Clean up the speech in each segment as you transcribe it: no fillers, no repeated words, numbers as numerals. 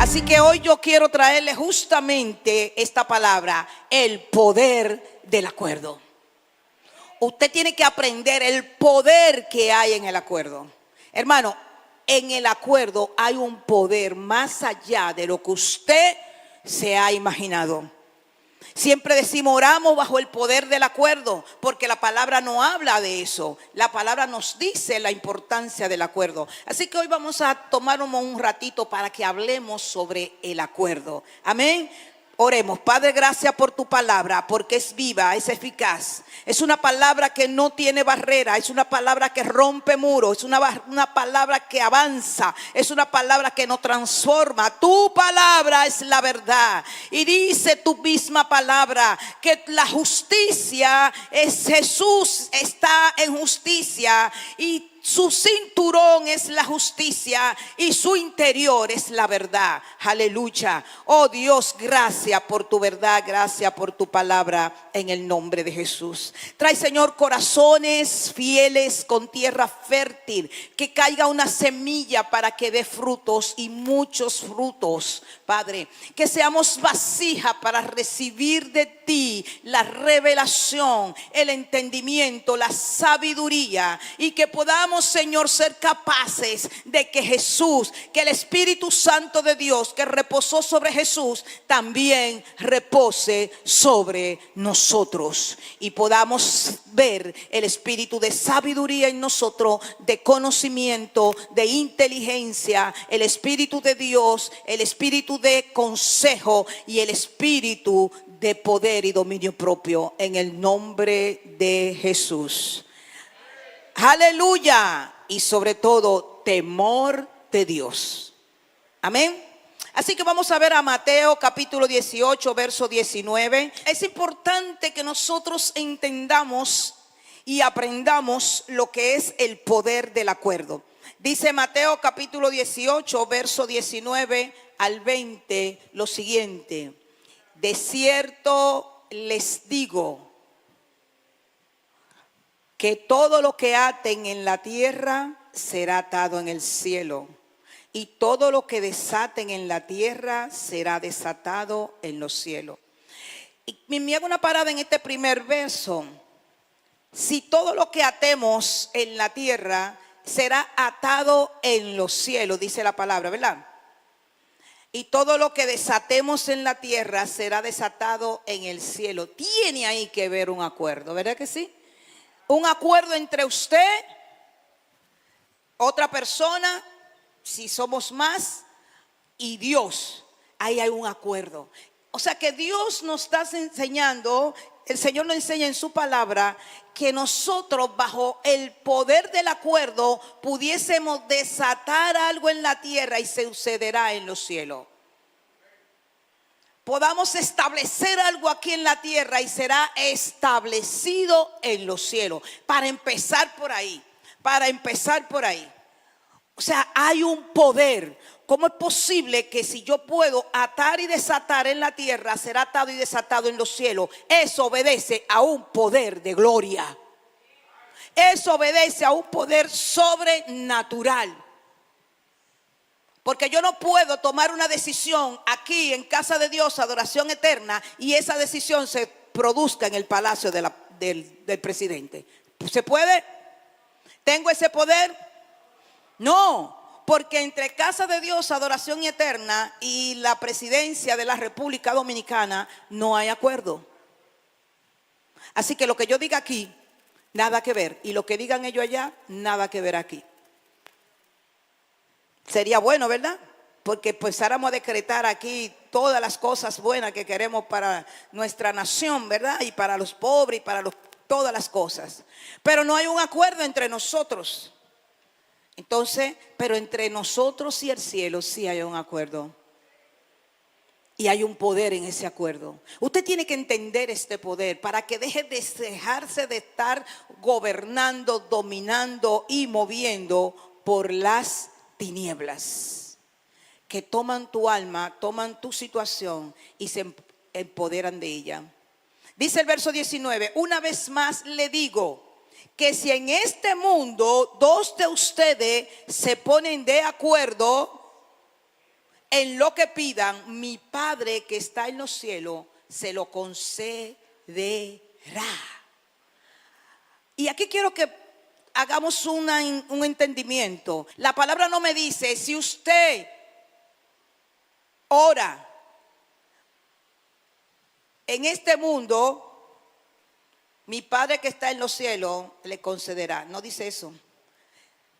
Así que hoy yo quiero traerle justamente esta palabra, el poder del acuerdo. Usted tiene que aprender el poder que hay en el acuerdo. Hermano, en el acuerdo hay un poder más allá de lo que usted se ha imaginado. Siempre decimos, oramos bajo el poder del acuerdo, porque la palabra no habla de eso. La palabra nos dice la importancia del acuerdo. Así que hoy vamos a tomarnos un ratito para que hablemos sobre el acuerdo. Amén. Oremos. Padre, gracias por tu palabra, porque es viva, es eficaz. Es una palabra que no tiene barrera, es una palabra que rompe muros, es una palabra que avanza, es una palabra que nos transforma. Tu palabra es la verdad. Y dice tu misma palabra que la justicia es Jesús, está en justicia y su cinturón es la justicia y su interior es la verdad. Aleluya. Oh Dios, gracias por tu verdad, gracias por tu palabra en el nombre de Jesús. Trae, Señor, corazones fieles con tierra fértil, que caiga una semilla para que dé frutos y muchos frutos, Padre. Que seamos vasija para recibir de ti la revelación, el entendimiento, la sabiduría, y que podamos, Señor, ser capaces de que Jesús, que el Espíritu Santo de Dios que reposó sobre Jesús, también repose sobre nosotros. Y podamos ver el espíritu de sabiduría en nosotros, de conocimiento, de inteligencia, el Espíritu de Dios, el espíritu de consejo y el espíritu de poder y dominio propio, en el nombre de Jesús. Aleluya. Y sobre todo, temor de Dios. Amén. Así que vamos a ver a Mateo capítulo 18, verso 19. Es importante que nosotros entendamos y aprendamos lo que es el poder del acuerdo. Dice Mateo capítulo 18, verso 19 al 20 lo siguiente: de cierto les digo que todo lo que aten en la tierra será atado en el cielo, y todo lo que desaten en la tierra será desatado en los cielos. Y me hago una parada en este primer verso. Si todo lo que atemos en la tierra será atado en los cielos, dice la palabra, ¿verdad? Y todo lo que desatemos en la tierra será desatado en el cielo. Tiene ahí que ver un acuerdo, ¿verdad que sí? Un acuerdo entre usted, otra persona, si somos más, y Dios. Ahí hay un acuerdo. O sea que Dios nos está enseñando, el Señor nos enseña en su palabra, que nosotros bajo el poder del acuerdo pudiésemos desatar algo en la tierra y se sucederá en los cielos. Podamos establecer algo aquí en la tierra y será establecido en los cielos. Para empezar por ahí, O sea, hay un poder. ¿Cómo es posible que si yo puedo atar y desatar en la tierra, será atado y desatado en los cielos? Eso obedece a un poder de gloria. Eso obedece a un poder sobrenatural. Porque yo no puedo tomar una decisión aquí en casa de Dios, adoración eterna, y esa decisión se produzca en el palacio del presidente. ¿Se puede? ¿Tengo ese poder? No, porque entre casa de Dios, adoración eterna, y la presidencia de la República Dominicana no hay acuerdo. Así que lo que yo diga aquí, nada que ver, y lo que digan ellos allá, nada que ver aquí. Sería bueno, ¿verdad? Porque empezáramos a decretar aquí todas las cosas buenas que queremos para nuestra nación, ¿verdad? Y para los pobres y para todas las cosas. Pero no hay un acuerdo entre nosotros. Entonces, pero entre nosotros y el cielo sí hay un acuerdo. Y hay un poder en ese acuerdo. Usted tiene que entender este poder para que deje de dejarse de estar gobernando, dominando y moviendo por las tinieblas que toman tu alma, toman tu situación y se empoderan de ella. Dice el verso 19: una vez más le digo que si en este mundo dos de ustedes se ponen de acuerdo en lo que pidan, mi Padre que está en los cielos se lo concederá. Y aquí quiero que hagamos un entendimiento. La palabra no me dice, si usted ora en este mundo, mi Padre que está en los cielos le concederá. No dice eso.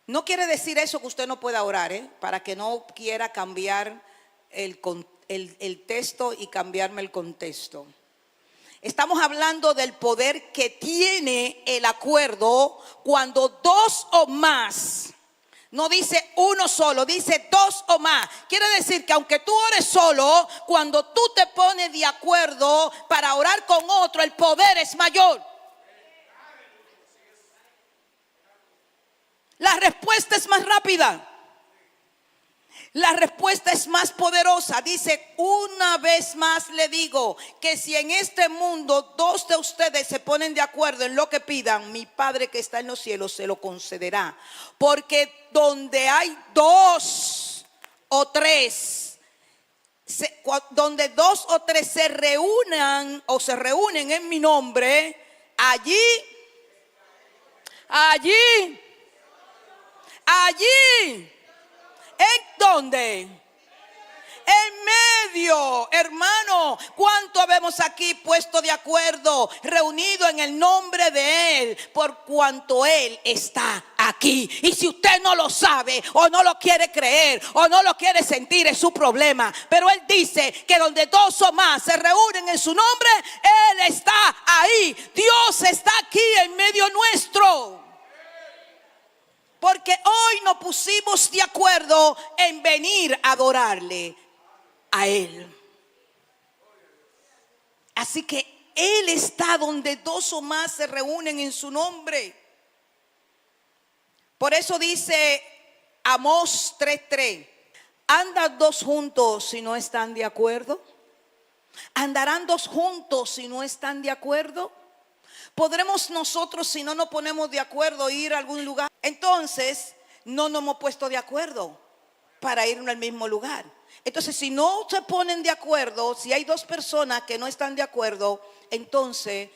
No quiere decir eso que usted no pueda orar, para que no quiera cambiar el texto y cambiarme el contexto. Estamos hablando del poder que tiene el acuerdo cuando dos o más. No dice uno solo, dice dos o más. Quiere decir que aunque tú ores solo, cuando tú te pones de acuerdo para orar con otro, el poder es mayor. La respuesta es más rápida. La respuesta es más poderosa. Dice, una vez más le digo que si en este mundo dos de ustedes se ponen de acuerdo en lo que pidan, mi Padre que está en los cielos se lo concederá. Porque donde hay dos o tres, donde dos o tres se reúnan o se reúnen en mi nombre, allí, ¿en dónde? En medio, hermano. ¿Cuánto habemos aquí puesto de acuerdo, reunido en el nombre de Él, por cuanto Él está aquí? Y si usted no lo sabe, o no lo quiere creer, o no lo quiere sentir, es su problema. Pero Él dice que donde dos o más se reúnen en su nombre, Él está ahí. Dios está aquí en medio nuestro. Porque hoy nos pusimos de acuerdo en venir a adorarle a Él. Así que Él está donde dos o más se reúnen en su nombre. Por eso dice Amós 3:3. ¿Andan dos juntos si no están de acuerdo? ¿Andarán dos juntos si no están de acuerdo? ¿Podremos nosotros, si no nos ponemos de acuerdo, ir a algún lugar? Entonces, no nos hemos puesto de acuerdo para ir al mismo lugar. Entonces, si no se ponen de acuerdo, si hay dos personas que no están de acuerdo, entonces,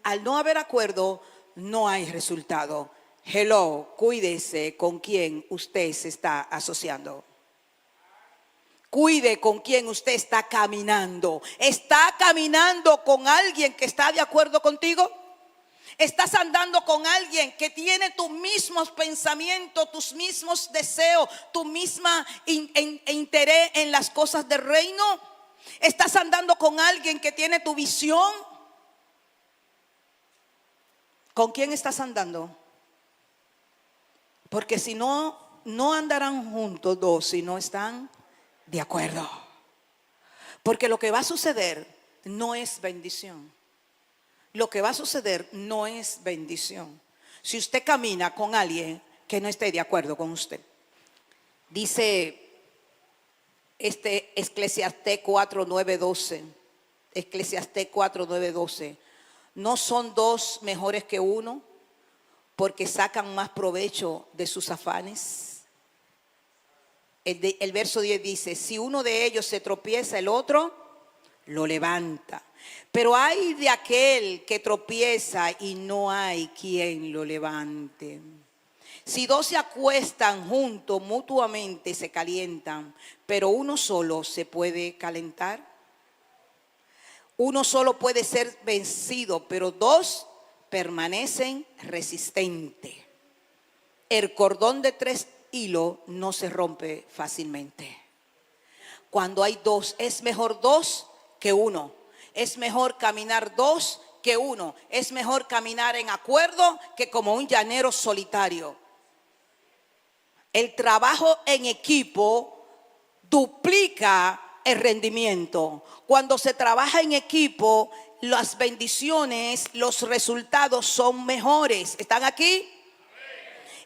al no haber acuerdo, no hay resultado. Hello, cuídese con quién usted se está asociando. Cuide con quién usted está caminando. ¿Está caminando con alguien que está de acuerdo contigo? ¿Estás andando con alguien que tiene tus mismos pensamientos, tus mismos deseos, tu misma interés en las cosas del reino? ¿Estás andando con alguien que tiene tu visión? ¿Con quién estás andando? Porque si no, no andarán juntos dos si no están de acuerdo. Porque lo que va a suceder no es bendición. Lo que va a suceder no es bendición si usted camina con alguien que no esté de acuerdo con usted. Dice Eclesiastés 4:9-12. Eclesiastés 4:9-12. ¿No son dos mejores que uno, porque sacan más provecho de sus afanes? El verso 10 dice, si uno de ellos se tropieza, el otro lo levanta. Pero hay de aquel que tropieza y no hay quien lo levante. Si dos se acuestan juntos, mutuamente se calientan, pero uno solo se puede calentar. Uno solo puede ser vencido, pero dos permanecen resistentes. El cordón de 3 hilos no se rompe fácilmente. Cuando hay dos, es mejor dos que uno. Es mejor caminar dos que uno. Es mejor caminar en acuerdo que como un llanero solitario. El trabajo en equipo duplica el rendimiento. Cuando se trabaja en equipo, las bendiciones, los resultados son mejores. ¿Están aquí?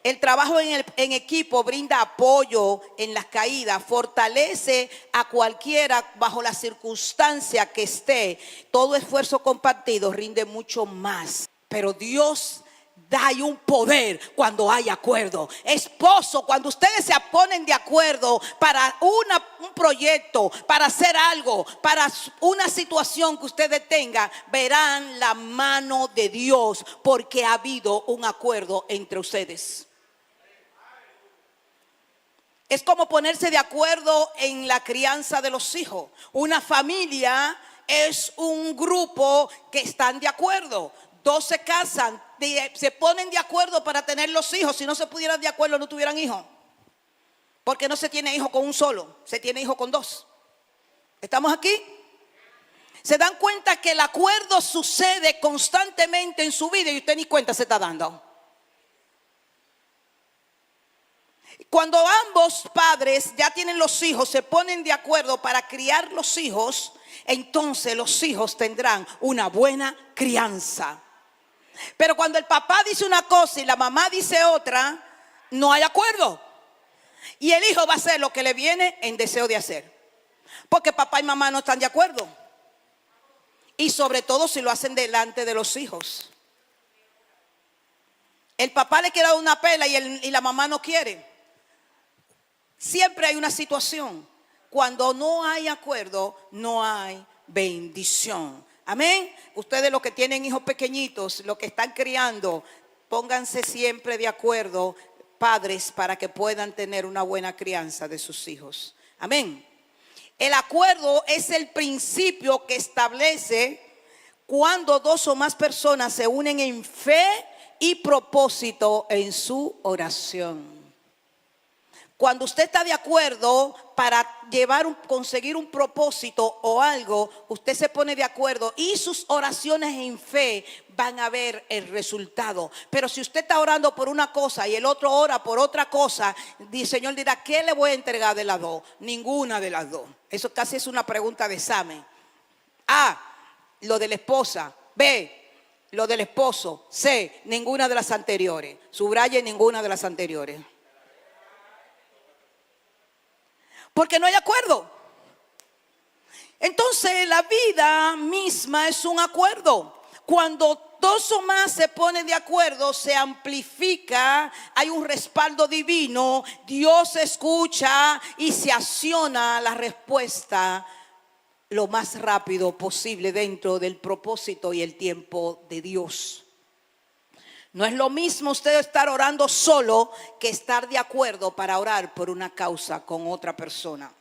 El trabajo en equipo brinda apoyo en las caídas, fortalece a cualquiera bajo la circunstancia que esté. Todo esfuerzo compartido rinde mucho más. Pero Dios hay un poder cuando hay acuerdo. Esposo, cuando ustedes se ponen de acuerdo para un proyecto, para hacer algo, para una situación que ustedes tengan, verán la mano de Dios, porque ha habido un acuerdo entre ustedes. Es como ponerse de acuerdo en la crianza de los hijos. Una familia es un grupo que están de acuerdo. Dos se casan, se ponen de acuerdo para tener los hijos. Si no se pudieran de acuerdo, no tuvieran hijos. Porque no se tiene hijo con un solo, se tiene hijo con dos. ¿Estamos aquí? Se dan cuenta que el acuerdo sucede constantemente en su vida y usted ni cuenta se está dando. Cuando ambos padres ya tienen los hijos, se ponen de acuerdo para criar los hijos, entonces los hijos tendrán una buena crianza. Pero cuando el papá dice una cosa y la mamá dice otra, no hay acuerdo. Y el hijo va a hacer lo que le viene en deseo de hacer. Porque papá y mamá no están de acuerdo. Y sobre todo si lo hacen delante de los hijos. El papá le quiere dar una pela y la mamá no quiere. Siempre hay una situación. Cuando no hay acuerdo, no hay bendición. Amén. Ustedes los que tienen hijos pequeñitos, los que están criando, pónganse siempre de acuerdo, padres, para que puedan tener una buena crianza de sus hijos. Amén. El acuerdo es el principio que establece cuando dos o más personas se unen en fe y propósito en su oración. Cuando usted está de acuerdo para conseguir un propósito o algo, usted se pone de acuerdo y sus oraciones en fe van a ver el resultado. Pero si usted está orando por una cosa y el otro ora por otra cosa, el Señor dirá, ¿qué le voy a entregar de las dos? Ninguna de las dos. Eso casi es una pregunta de examen. A, lo de la esposa. B, lo del esposo. C, ninguna de las anteriores. Subraye ninguna de las anteriores. Porque no hay acuerdo. Entonces la vida misma es un acuerdo. Cuando dos o más se ponen de acuerdo, se amplifica, hay un respaldo divino, Dios escucha y se acciona la respuesta lo más rápido posible dentro del propósito y el tiempo de Dios. No es lo mismo usted estar orando solo que estar de acuerdo para orar por una causa con otra persona.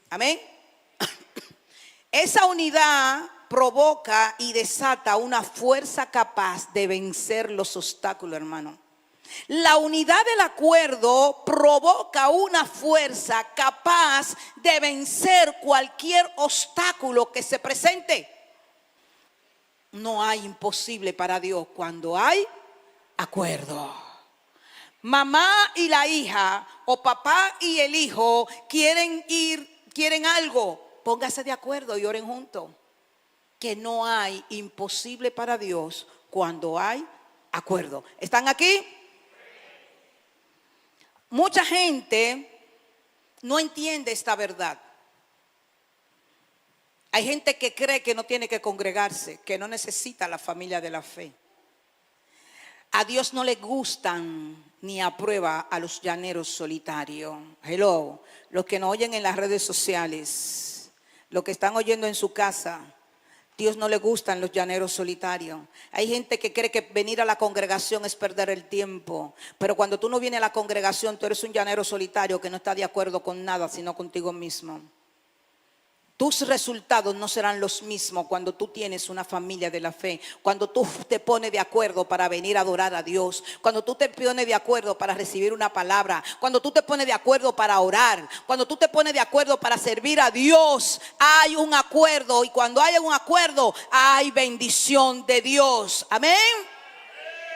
Amén. Esa unidad provoca y desata una fuerza capaz de vencer los obstáculos, hermano. La unidad del acuerdo provoca una fuerza capaz de vencer cualquier obstáculo que se presente. No hay imposible para Dios cuando hay acuerdo. Mamá y la hija o papá y el hijo quieren algo, póngase de acuerdo y oren juntos. Que no hay imposible para Dios cuando hay acuerdo. ¿Están aquí? Mucha gente no entiende esta verdad. Hay gente que cree que no tiene que congregarse, que no necesita la familia de la fe. A Dios no le gustan ni aprueba a los llaneros solitarios. Hello, los que nos oyen en las redes sociales, los que están oyendo en su casa, Dios no le gustan los llaneros solitarios. Hay gente que cree que venir a la congregación es perder el tiempo, pero cuando tú no vienes a la congregación, tú eres un llanero solitario que no está de acuerdo con nada, sino contigo mismo. Tus resultados no serán los mismos cuando tú tienes una familia de la fe, cuando tú te pones de acuerdo para venir a adorar a Dios, cuando tú te pones de acuerdo para recibir una palabra, cuando tú te pones de acuerdo para orar, cuando tú te pones de acuerdo para servir a Dios. Hay un acuerdo y cuando hay un acuerdo hay bendición de Dios. Amén.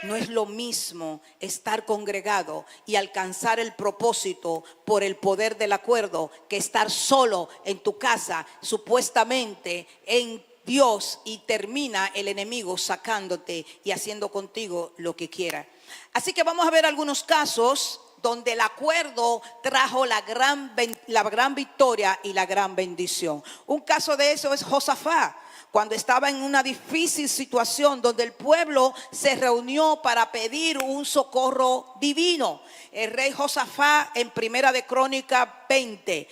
No es lo mismo estar congregado y alcanzar el propósito por el poder del acuerdo que estar solo en tu casa, supuestamente en Dios, y termina el enemigo sacándote y haciendo contigo lo que quiera. Así que vamos a ver algunos casos donde el acuerdo trajo la gran victoria y la gran bendición. Un caso de eso es Josafat. cuando estaba en una difícil situación donde el pueblo se reunió para pedir un socorro divino. El rey Josafat en Primera de Crónicas 20,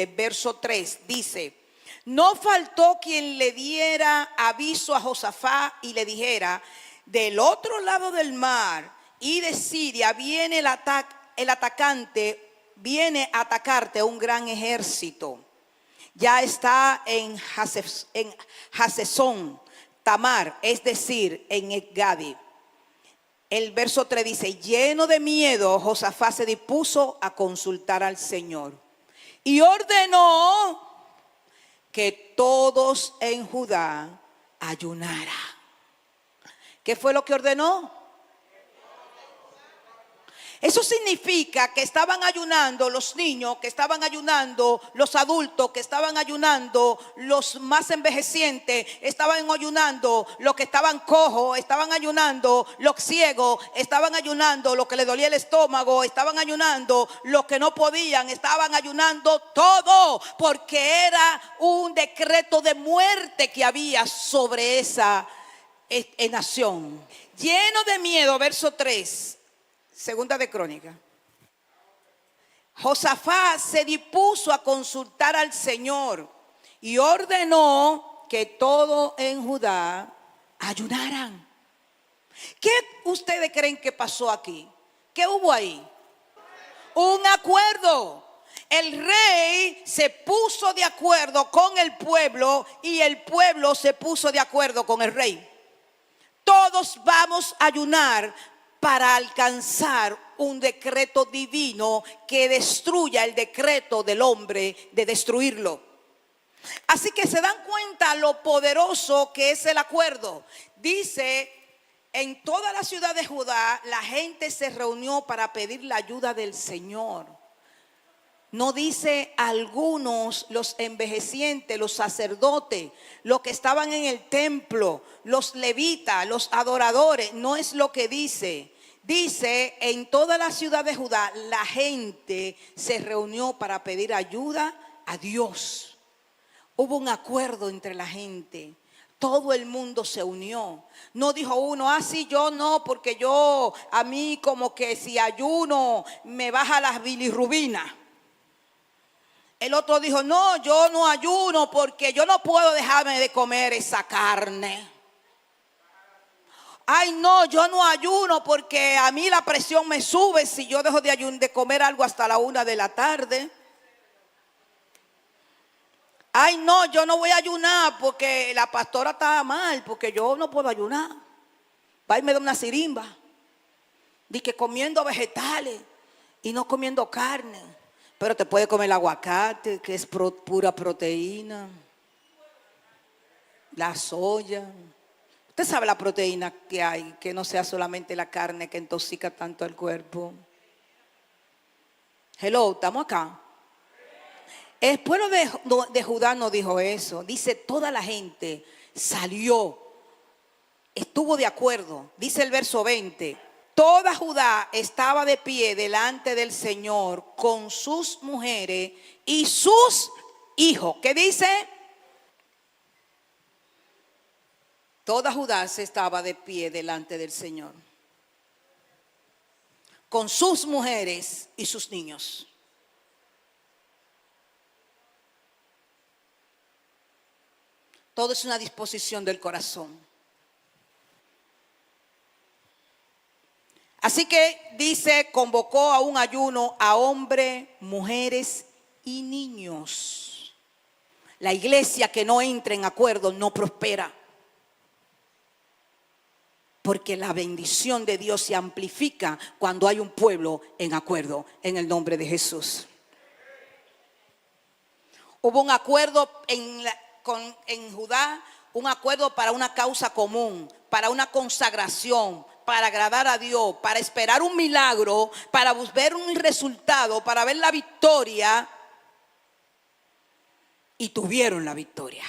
verso 3 dice: no faltó quien le diera aviso a Josafat y le dijera: del otro lado del mar y de Siria viene el atacante, viene a atacarte un gran ejército. Ya está en Hasesón Tamar, es decir, en Engadi. El verso 3 dice: lleno de miedo, Josafat se dispuso a consultar al Señor y ordenó que todos en Judá ayunaran. ¿Qué fue lo que ordenó? Eso significa que estaban ayunando los niños, que estaban ayunando los adultos, que estaban ayunando los más envejecientes, estaban ayunando los que estaban cojos, estaban ayunando los ciegos, estaban ayunando los que les dolía el estómago, estaban ayunando los que no podían, estaban ayunando todo, porque era un decreto de muerte que había sobre esa nación. Lleno de miedo, verso 3. Segunda de Crónicas. Josafat se dispuso a consultar al Señor y ordenó que todos en Judá ayunaran. ¿Qué ustedes creen que pasó aquí? ¿Qué hubo ahí? Un acuerdo. El rey se puso de acuerdo con el pueblo y el pueblo se puso de acuerdo con el rey. Todos vamos a ayunar para alcanzar un decreto divino que destruya el decreto del hombre de destruirlo. Así que se dan cuenta lo poderoso que es el acuerdo. Dice: en toda la ciudad de Judá la gente se reunió para pedir la ayuda del Señor. No dice algunos, los envejecientes, los sacerdotes, los que estaban en el templo, los levitas, los adoradores. No es lo que dice. Dice: en toda la ciudad de Judá la gente se reunió para pedir ayuda a Dios. Hubo un acuerdo entre la gente. Todo el mundo se unió. No dijo uno: ah, sí, yo no, porque yo, a mí como que si ayuno me baja las bilirrubinas. El otro dijo: no, yo no ayuno porque yo no puedo dejarme de comer esa carne. Ay, no, yo no ayuno porque a mí la presión me sube si yo dejo de comer algo hasta la 1 de la tarde. Ay, no, yo no voy a ayunar porque la pastora está mal, porque yo no puedo ayunar. Va y me da una sirimba. Dice que comiendo vegetales y no comiendo carne. Pero te puede comer el aguacate, que es pura proteína. La soya. Usted sabe la proteína que hay, que no sea solamente la carne que intoxica tanto el cuerpo. Hello, ¿estamos acá? El pueblo de Judá no dijo eso. Dice: toda la gente salió, estuvo de acuerdo. Dice el verso 20: toda Judá estaba de pie delante del Señor con sus mujeres y sus hijos. ¿Qué dice? Toda Judá se estaba de pie delante del Señor con sus mujeres y sus niños. Todo es una disposición del corazón. Así que dice: convocó a un ayuno a hombres, mujeres y niños. La iglesia que no entra en acuerdo no prospera, porque la bendición de Dios se amplifica cuando hay un pueblo en acuerdo, en el nombre de Jesús. Hubo un acuerdo en Judá, un acuerdo para una causa común, para una consagración, para agradar a Dios, para esperar un milagro, para ver un resultado, para ver la victoria. Y tuvieron la victoria.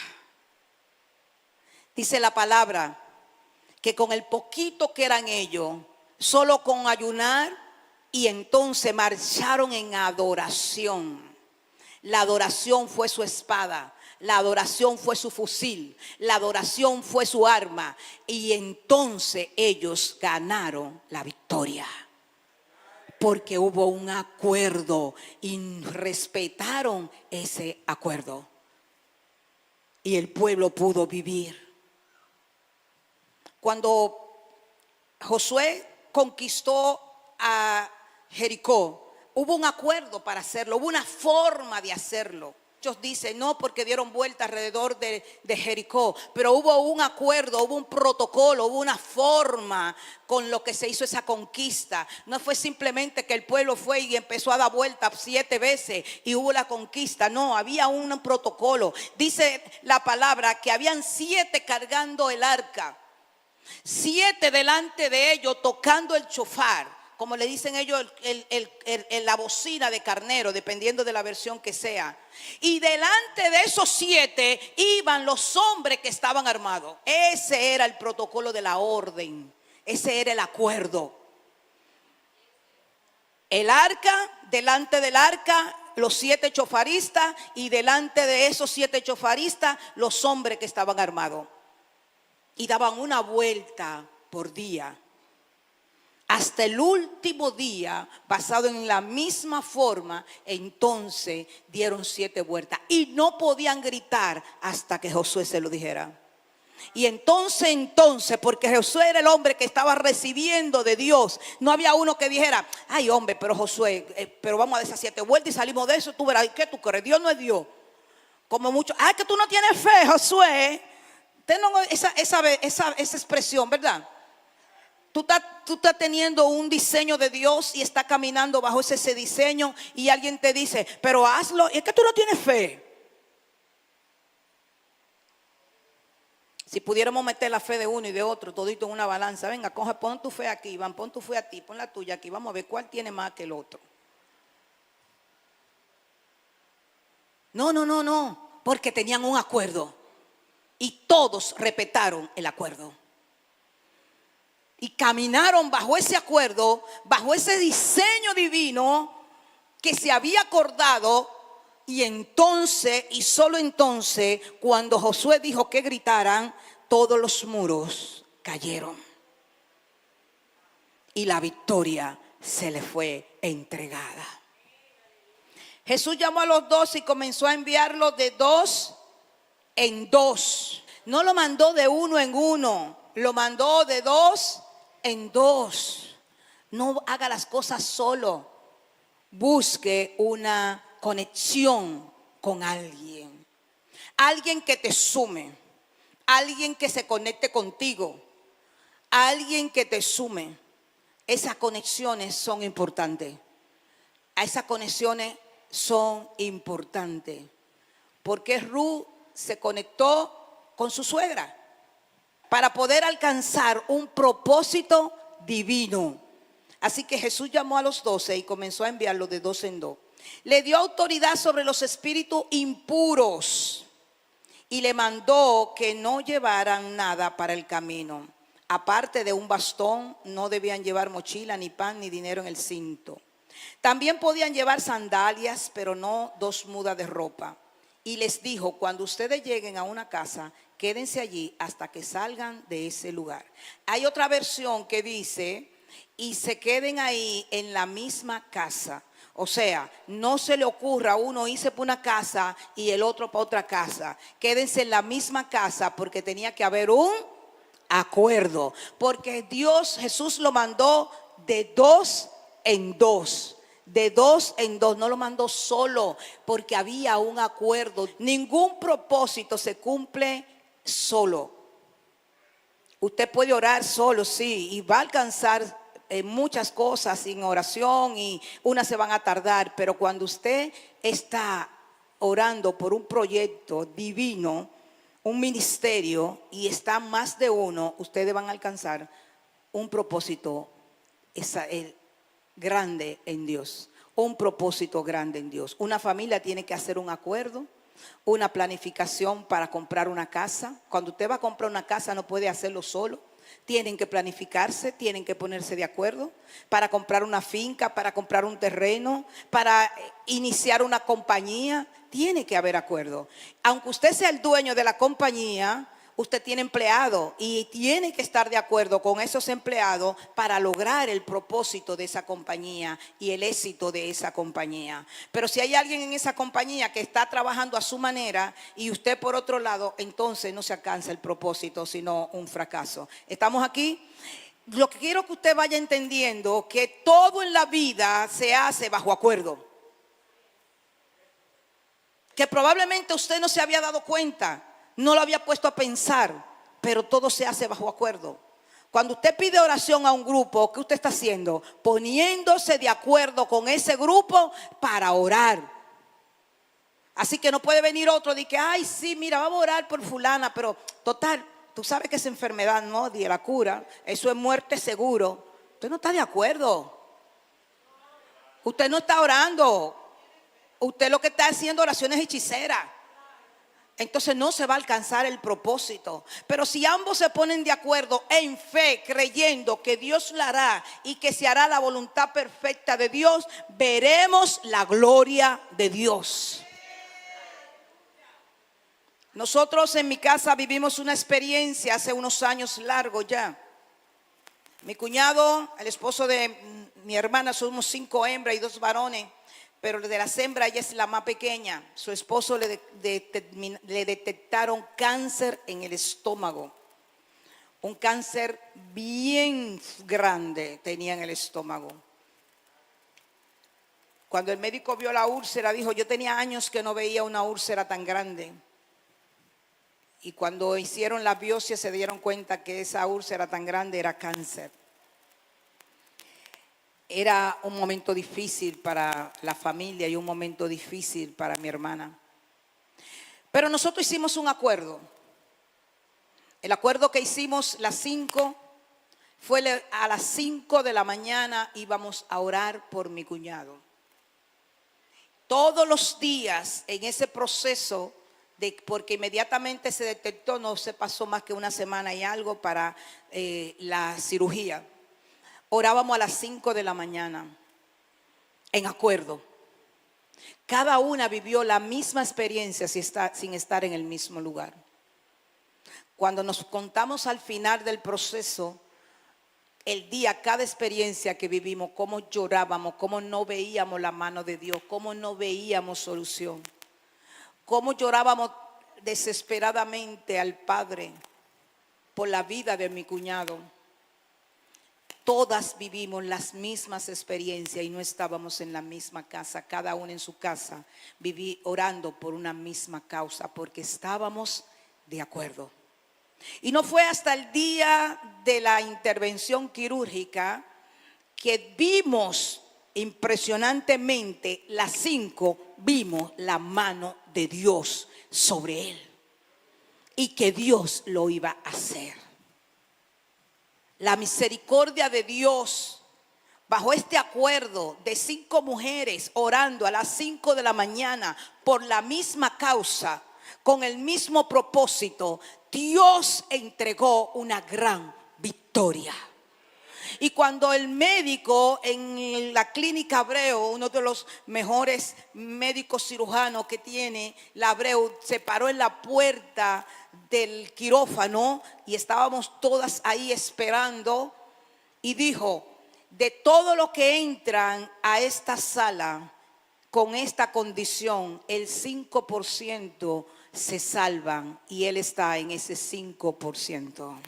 Dice la palabra que con el poquito que eran ellos, solo con ayunar, y entonces marcharon en adoración. La adoración fue su espada. la adoración fue su fusil, la adoración fue su arma. Y entonces ellos ganaron la victoria. Porque hubo un acuerdo y respetaron ese acuerdo. Y el pueblo pudo vivir. Cuando Josué conquistó a Jericó, hubo un acuerdo para hacerlo, hubo una forma de hacerlo. Muchos dicen, no, porque dieron vuelta alrededor de Jericó, pero hubo un acuerdo, hubo un protocolo, hubo una forma con lo que se hizo esa conquista. No fue simplemente que el pueblo fue y empezó a dar vueltas 7 veces y hubo la conquista. No, había un protocolo. Dice la palabra que habían 7 cargando el arca, 7 delante de ellos tocando el shofar, como le dicen ellos, la bocina de carnero, dependiendo de la versión que sea. Y delante de esos 7 iban los hombres que estaban armados. Ese era el protocolo de la orden. Ese era el acuerdo. El arca, delante del arca, los 7 chofaristas, y delante de esos 7 chofaristas, los hombres que estaban armados. Y daban una vuelta por día. Hasta el último día, basado en la misma forma, entonces dieron 7 vueltas. Y no podían gritar hasta que Josué se lo dijera. Y entonces, porque Josué era el hombre que estaba recibiendo de Dios, no había uno que dijera, ay hombre, pero Josué, pero vamos a dar esas 7 vueltas y salimos de eso. Tú verás, ¿qué tú crees? Dios no es Dios. Como mucho, ay, que tú no tienes fe, Josué. Tengo esa expresión, ¿verdad? Tú estás teniendo un diseño de Dios y estás caminando bajo ese diseño, y alguien te dice, pero hazlo, y es que tú no tienes fe. Si pudiéramos meter la fe de uno y de otro, todito en una balanza, venga, pon tu fe aquí, Iván, pon tu fe a ti, pon la tuya aquí, vamos a ver cuál tiene más que el otro. No, porque tenían un acuerdo y todos respetaron el acuerdo. Y caminaron bajo ese acuerdo, bajo ese diseño divino que se había acordado. Y entonces, y solo entonces, cuando Josué dijo que gritaran, todos los muros cayeron. Y la victoria se le fue entregada. Jesús llamó a los 12 y comenzó a enviarlos de 2 en 2. No lo mandó de 1 en 1, lo mandó de 2 en 2. No haga las cosas solo. Busque una conexión con alguien. Alguien que te sume. Alguien que se conecte contigo. Alguien que te sume. Esas conexiones son importantes. Esas conexiones son importantes. Porque Ruth se conectó con su suegra para poder alcanzar un propósito divino. Así que Jesús llamó a los 12 y comenzó a enviarlos de 2 en 2. Le dio autoridad sobre los espíritus impuros y le mandó que no llevaran nada para el camino. Aparte de un bastón, no debían llevar mochila, ni pan, ni dinero en el cinto. También podían llevar sandalias, pero no 2 mudas de ropa. Y les dijo, cuando ustedes lleguen a una casa, quédense allí hasta que salgan de ese lugar. Hay otra versión que dice, y se queden ahí en la misma casa. O sea, no se le ocurra a uno irse para una casa y el otro para otra casa. Quédense en la misma casa porque tenía que haber un acuerdo. Porque Jesús lo mandó de 2 en 2. De 2 en 2, no lo mandó solo porque había un acuerdo. Ningún propósito se cumple solo. Usted puede orar solo, sí, y va a alcanzar muchas cosas sin oración y unas se van a tardar, pero cuando usted está orando por un proyecto divino, un ministerio, y está más de uno, ustedes van a alcanzar un propósito grande en Dios. Un propósito grande en Dios. Una familia tiene que hacer un acuerdo, una planificación para comprar una casa. Cuando usted va a comprar una casa no puede hacerlo solo. Tienen que planificarse, tienen que ponerse de acuerdo para comprar una finca, para comprar un terreno, para iniciar una compañía. tiene que haber acuerdo. Aunque usted sea el dueño de la compañía, usted tiene empleados y tiene que estar de acuerdo con esos empleados para lograr el propósito de esa compañía y el éxito de esa compañía. Pero si hay alguien en esa compañía que está trabajando a su manera y usted por otro lado, entonces no se alcanza el propósito, sino un fracaso. ¿Estamos aquí? Lo que quiero que usted vaya entendiendo que todo en la vida se hace bajo acuerdo. Que probablemente usted no se había dado cuenta, no lo había puesto a pensar, pero todo se hace bajo acuerdo. Cuando usted pide oración a un grupo, ¿qué usted está haciendo? Poniéndose de acuerdo con ese grupo para orar. Así que no puede venir otro de que, ay, sí, mira, vamos a orar por fulana, pero total, tú sabes que esa enfermedad no de la cura, eso es muerte seguro. Usted no está de acuerdo. Usted no está orando. Usted lo que está haciendo oraciones hechiceras. Entonces no se va a alcanzar el propósito. Pero si ambos se ponen de acuerdo en fe, creyendo que Dios lo hará y que se hará la voluntad perfecta de Dios, veremos la gloria de Dios. Nosotros en mi casa vivimos una experiencia hace unos años largos ya. Mi cuñado, el esposo de mi hermana, somos 5 hembras y 2 varones. Pero de las hembras ella es la más pequeña. Su esposo le detectaron cáncer en el estómago. Un cáncer bien grande tenía en el estómago. Cuando el médico vio la úlcera, dijo, yo tenía años que no veía una úlcera tan grande. Y cuando hicieron la biopsia se dieron cuenta que esa úlcera tan grande era cáncer. Era un momento difícil para la familia y un momento difícil para mi hermana. Pero nosotros hicimos un acuerdo. El acuerdo que hicimos las 5 fue a las 5 de la mañana íbamos a orar por mi cuñado. Todos los días en ese proceso, porque inmediatamente se detectó, no se pasó más que una semana y algo para la cirugía. Orábamos a las 5 de la mañana, en acuerdo. Cada una vivió la misma experiencia sin estar en el mismo lugar. Cuando nos contamos al final del proceso, el día, cada experiencia que vivimos, cómo llorábamos, cómo no veíamos la mano de Dios, cómo no veíamos solución, cómo llorábamos desesperadamente al Padre por la vida de mi cuñado. Todas vivimos las mismas experiencias y no estábamos en la misma casa, cada una en su casa, orando por una misma causa, porque estábamos de acuerdo. Y no fue hasta el día de la intervención quirúrgica que vimos impresionantemente, las 5, vimos la mano de Dios sobre él y que Dios lo iba a hacer. La misericordia de Dios, bajo este acuerdo de 5 mujeres orando a las 5 de la mañana por la misma causa, con el mismo propósito, Dios entregó una gran victoria. Y cuando el médico en la clínica Abreu, uno de los mejores médicos cirujanos que tiene la Abreu, se paró en la puerta del quirófano y estábamos todas ahí esperando y dijo, de todo lo que entran a esta sala con esta condición, el 5% se salvan y él está en ese 5%.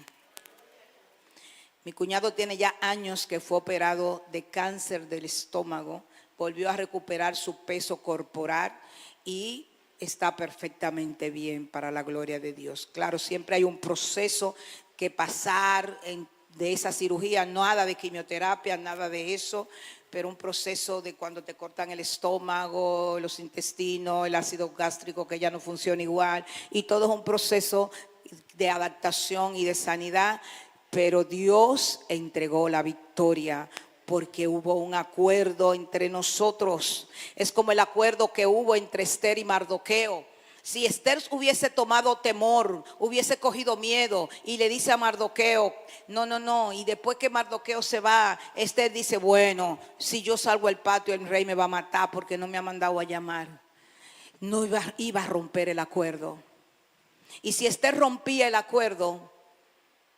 Mi cuñado tiene ya años que fue operado de cáncer del estómago, volvió a recuperar su peso corporal y está perfectamente bien para la gloria de Dios. Claro, siempre hay un proceso que pasar de esa cirugía, nada de quimioterapia, nada de eso, pero un proceso de cuando te cortan el estómago, los intestinos, el ácido gástrico que ya no funciona igual, y todo es un proceso de adaptación y de sanidad. Pero Dios entregó la victoria porque hubo un acuerdo entre nosotros. Es como el acuerdo que hubo entre Esther y Mardoqueo. Si Esther hubiese tomado temor, hubiese cogido miedo y le dice a Mardoqueo, no, y después que Mardoqueo se va, Esther dice, bueno, si yo salgo al patio el rey me va a matar porque no me ha mandado a llamar. no iba a romper el acuerdo. Y si Esther rompía el acuerdo,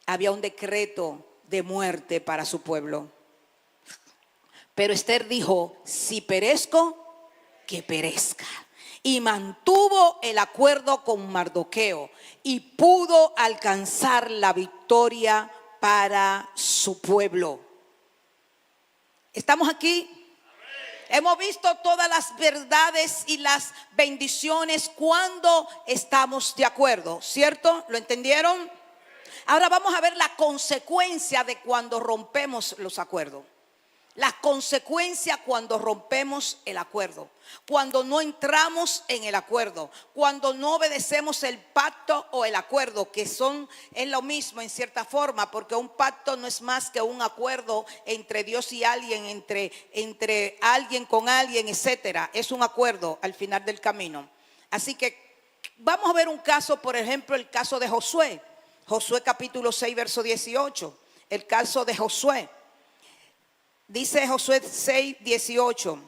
había un decreto de muerte para su pueblo. Pero Esther dijo, si perezco, que perezca. Y mantuvo el acuerdo con Mardoqueo y pudo alcanzar la victoria para su pueblo. ¿Estamos aquí? Hemos visto todas las verdades y las bendiciones cuando estamos de acuerdo, ¿cierto? ¿Lo entendieron? Ahora vamos a ver la consecuencia de cuando rompemos los acuerdos. La consecuencia cuando rompemos el acuerdo, cuando no entramos en el acuerdo, cuando no obedecemos el pacto o el acuerdo, que es lo mismo en cierta forma, porque un pacto no es más que un acuerdo entre Dios y alguien, entre alguien con alguien, etcétera. Es un acuerdo al final del camino. Así que vamos a ver un caso, por ejemplo, el caso de Josué. Josué capítulo 6, verso 18. El caso de Josué. Dice Josué 6, 18.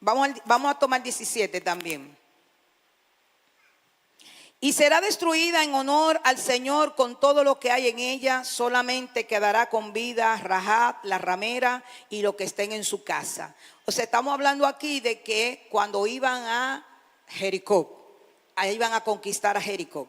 Vamos a tomar 17 también. Y será destruida en honor al Señor con todo lo que hay en ella. Solamente quedará con vida Rahab, la ramera, y lo que estén en su casa. O sea, estamos hablando aquí de que cuando iban a Jericó, ahí iban a conquistar a Jericó.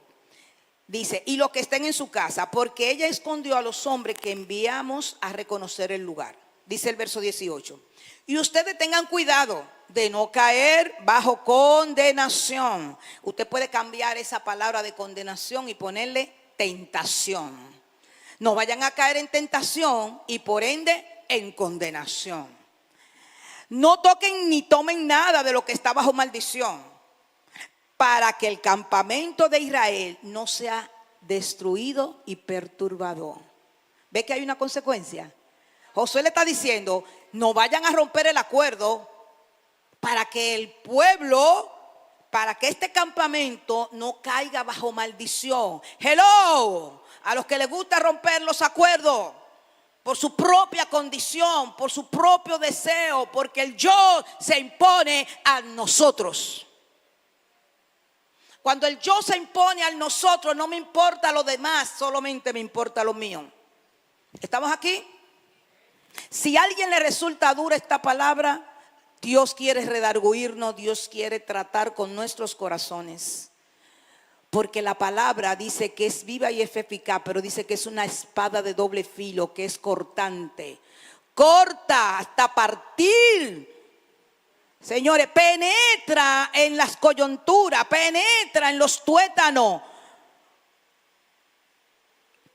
Dice, y lo que estén en su casa, porque ella escondió a los hombres que enviamos a reconocer el lugar. Dice el verso 18. Y ustedes tengan cuidado de no caer bajo condenación. Usted puede cambiar esa palabra de condenación y ponerle tentación. No vayan a caer en tentación y por ende en condenación. No toquen ni tomen nada de lo que está bajo maldición, para que el campamento de Israel no sea destruido y perturbado. ¿Ve que hay una consecuencia? Josué le está diciendo, no vayan a romper el acuerdo para que el pueblo, para que este campamento no caiga bajo maldición. Hello, a los que les gusta romper los acuerdos por su propia condición, por su propio deseo, porque el yo se impone a nosotros. Cuando el yo se impone a nosotros, no me importa lo demás, solamente me importa lo mío. ¿Estamos aquí? Si a alguien le resulta dura esta palabra, Dios quiere redarguirnos, Dios quiere tratar con nuestros corazones. Porque la palabra dice que es viva y es eficaz, pero dice que es una espada de doble filo, que es cortante. Corta hasta partir. Señores, penetra en las coyunturas, penetra en los tuétanos,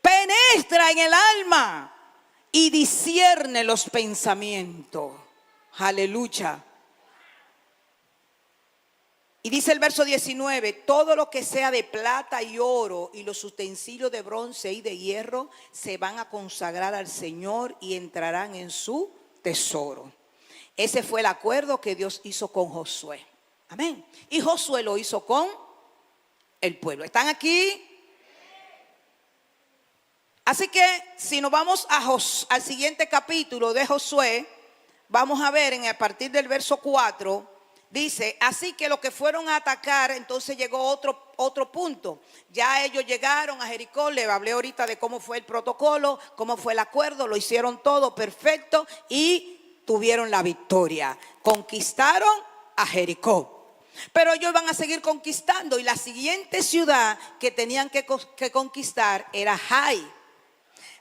penetra en el alma y discierne los pensamientos. Aleluya. Y dice el verso 19, todo lo que sea de plata y oro y los utensilios de bronce y de hierro se van a consagrar al Señor y entrarán en su tesoro. Ese fue el acuerdo que Dios hizo con Josué. Amén. Y Josué lo hizo con el pueblo. ¿Están aquí? Así que si nos vamos al siguiente capítulo de Josué, vamos a ver a partir del verso 4, dice, así que los que fueron a atacar, entonces llegó otro punto. Ya ellos llegaron a Jericó, le hablé ahorita de cómo fue el protocolo, cómo fue el acuerdo, lo hicieron todo perfecto y tuvieron la victoria. Conquistaron a Jericó. Pero ellos iban a seguir conquistando y la siguiente ciudad que tenían que conquistar era Jai.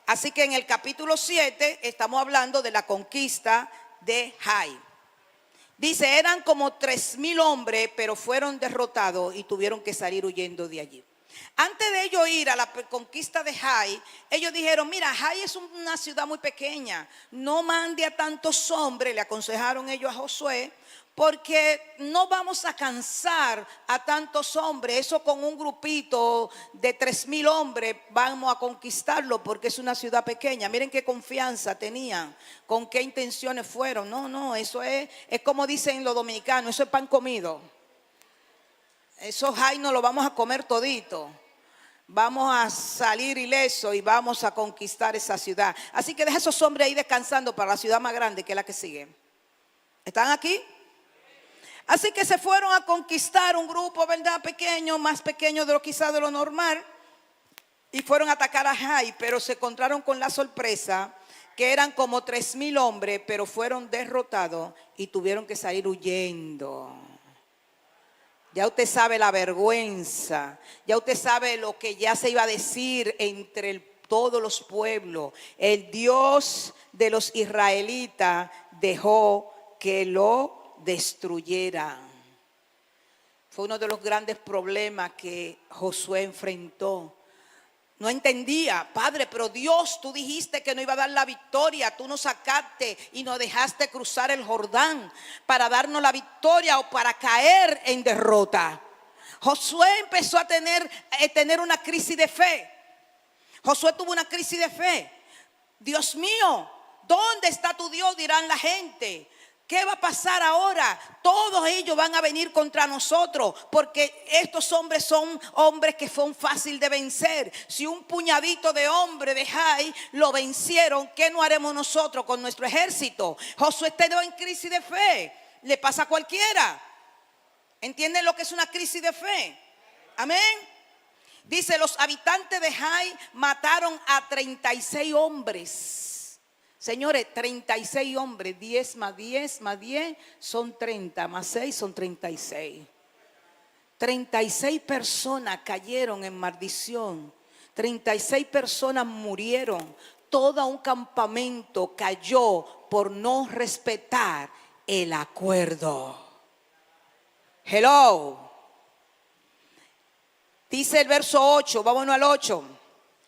Así que en el capítulo 7 estamos hablando de la conquista de Jai. Dice, eran como 3,000 hombres, pero fueron derrotados y tuvieron que salir huyendo de allí. Antes de ellos ir a la conquista de Jai, ellos dijeron, mira, Jai es una ciudad muy pequeña, no mande a tantos hombres, le aconsejaron ellos a Josué, porque no vamos a cansar a tantos hombres, eso con un grupito de 3,000 hombres vamos a conquistarlo porque es una ciudad pequeña. Miren qué confianza tenían, con qué intenciones fueron. No, eso es como dicen los dominicanos, eso es pan comido. Eso Jai no lo vamos a comer todito. Vamos a salir ileso y vamos a conquistar esa ciudad. Así que deja a esos hombres ahí descansando para la ciudad más grande que es la que sigue. ¿Están aquí? Así que se fueron a conquistar un grupo, ¿verdad? Pequeño, más pequeño de lo quizás de lo normal. Y fueron a atacar a Jai, pero se encontraron con la sorpresa que eran como 3,000 hombres, pero fueron derrotados y tuvieron que salir huyendo. Ya usted sabe la vergüenza, ya usted sabe lo que ya se iba a decir entre todos los pueblos. El Dios de los israelitas dejó que lo destruyeran. Fue uno de los grandes problemas que Josué enfrentó. No entendía, Padre, pero Dios, tú dijiste que no iba a dar la victoria. Tú nos sacaste y nos dejaste cruzar el Jordán para darnos la victoria o para caer en derrota. Josué empezó a tener una crisis de fe. Josué tuvo una crisis de fe. Dios mío, ¿dónde está tu Dios? Dirán la gente. ¿Qué va a pasar ahora? Todos ellos van a venir contra nosotros porque estos hombres son hombres que son fácil de vencer. Si un puñadito de hombres de Jai lo vencieron, ¿qué no haremos nosotros con nuestro ejército? Josué quedó en crisis de fe. Le pasa a cualquiera. ¿Entienden lo que es una crisis de fe? Amén. Dice, los habitantes de Jai mataron a 36 hombres. Señores, 36 hombres, 10 más 10 más 10 son 30, más 6 son 36. 36 personas cayeron en maldición. 36 personas murieron. Todo un campamento cayó por no respetar el acuerdo. Hello. Dice el verso 8, vámonos al 8.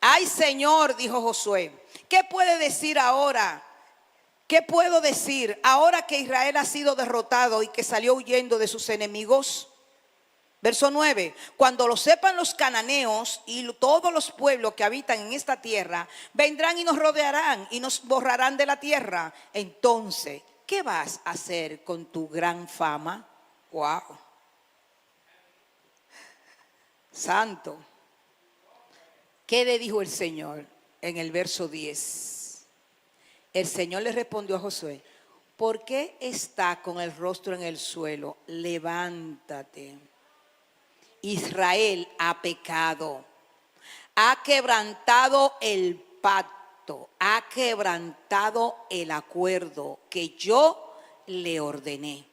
Ay, Señor, dijo Josué, ¿qué puede decir ahora? ¿Qué puedo decir ahora que Israel ha sido derrotado y que salió huyendo de sus enemigos? Verso 9, cuando lo sepan los cananeos y todos los pueblos que habitan en esta tierra, vendrán y nos rodearán y nos borrarán de la tierra. Entonces, ¿qué vas a hacer con tu gran fama? Wow. Santo. ¿Qué le dijo el Señor en el verso 10? El Señor le respondió a Josué, ¿por qué está con el rostro en el suelo? Levántate. Israel ha pecado, ha quebrantado el pacto, ha quebrantado el acuerdo que yo le ordené.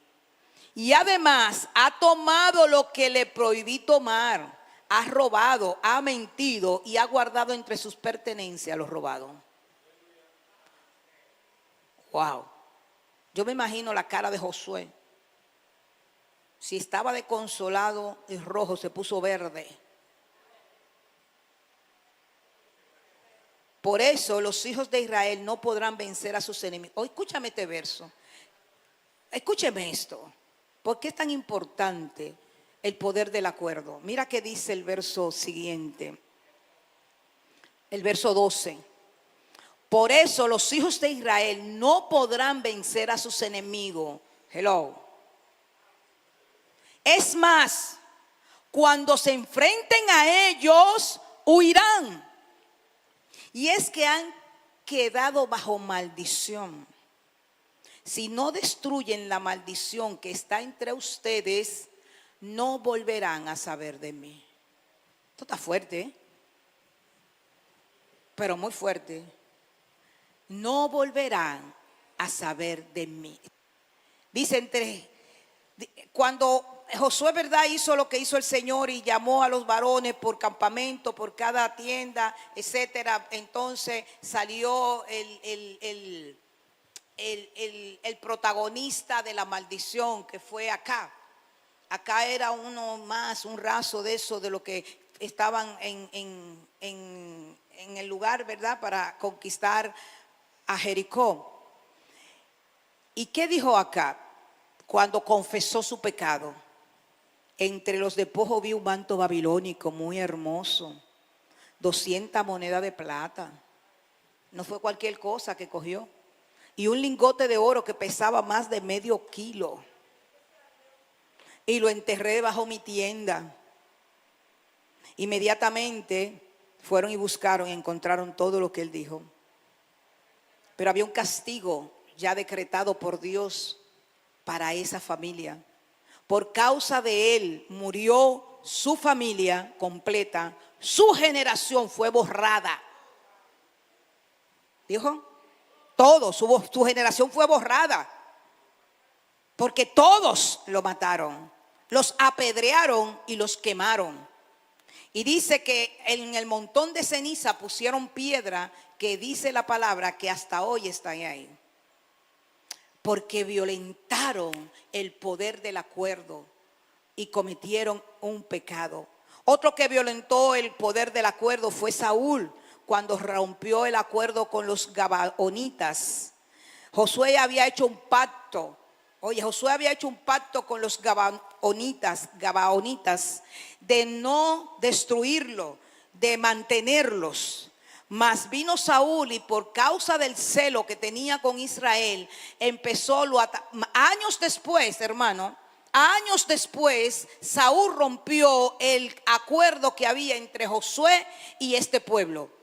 Y además ha tomado lo que le prohibí tomar. Ha robado, ha mentido y ha guardado entre sus pertenencias lo robado. Wow. Yo me imagino la cara de Josué. Si estaba desconsolado y rojo, se puso verde. Por eso los hijos de Israel no podrán vencer a sus enemigos. Oh, escúchame este verso. Escúcheme esto. ¿Por qué es tan importante el poder del acuerdo? Mira qué dice el verso siguiente. El verso 12. Por eso los hijos de Israel no podrán vencer a sus enemigos. Hello. Es más, cuando se enfrenten a ellos, huirán. Y es que han quedado bajo maldición. Si no destruyen la maldición que está entre ustedes, no volverán a saber de mí. Esto está fuerte, ¿eh? Pero muy fuerte. No volverán a saber de mí. Dice cuando Josué, ¿verdad?, hizo lo que hizo el Señor y llamó a los varones por campamento, por cada tienda, etcétera. Entonces salió el protagonista de la maldición, que fue Acab. Acá era uno más, un raso de eso, de lo que estaban en el lugar, ¿verdad?, para conquistar a Jericó. ¿Y qué dijo Acab cuando confesó su pecado? Entre los despojos vi un manto babilónico muy hermoso, 200 monedas de plata. No fue cualquier cosa que cogió. Y un lingote de oro que pesaba más de medio kilo. Y lo enterré debajo mi tienda. Inmediatamente fueron y buscaron y encontraron todo lo que él dijo. Pero había un castigo ya decretado por Dios para esa familia. Por causa de él murió su familia completa, su generación fue borrada. ¿Dijo? Todo, su generación fue borrada. Porque todos lo mataron, los apedrearon y los quemaron. Y dice que en el montón de ceniza pusieron piedra, que dice la palabra que hasta hoy está ahí. Porque violentaron el poder del acuerdo y cometieron un pecado. Otro que violentó el poder del acuerdo fue Saúl, cuando rompió el acuerdo con los gabaonitas. Josué había hecho un pacto. Josué había hecho un pacto con los gabaonitas de no destruirlo, de mantenerlos. Mas vino Saúl y por causa del celo que tenía con Israel, empezó años después, hermano, años después, Saúl rompió el acuerdo que había entre Josué y este pueblo.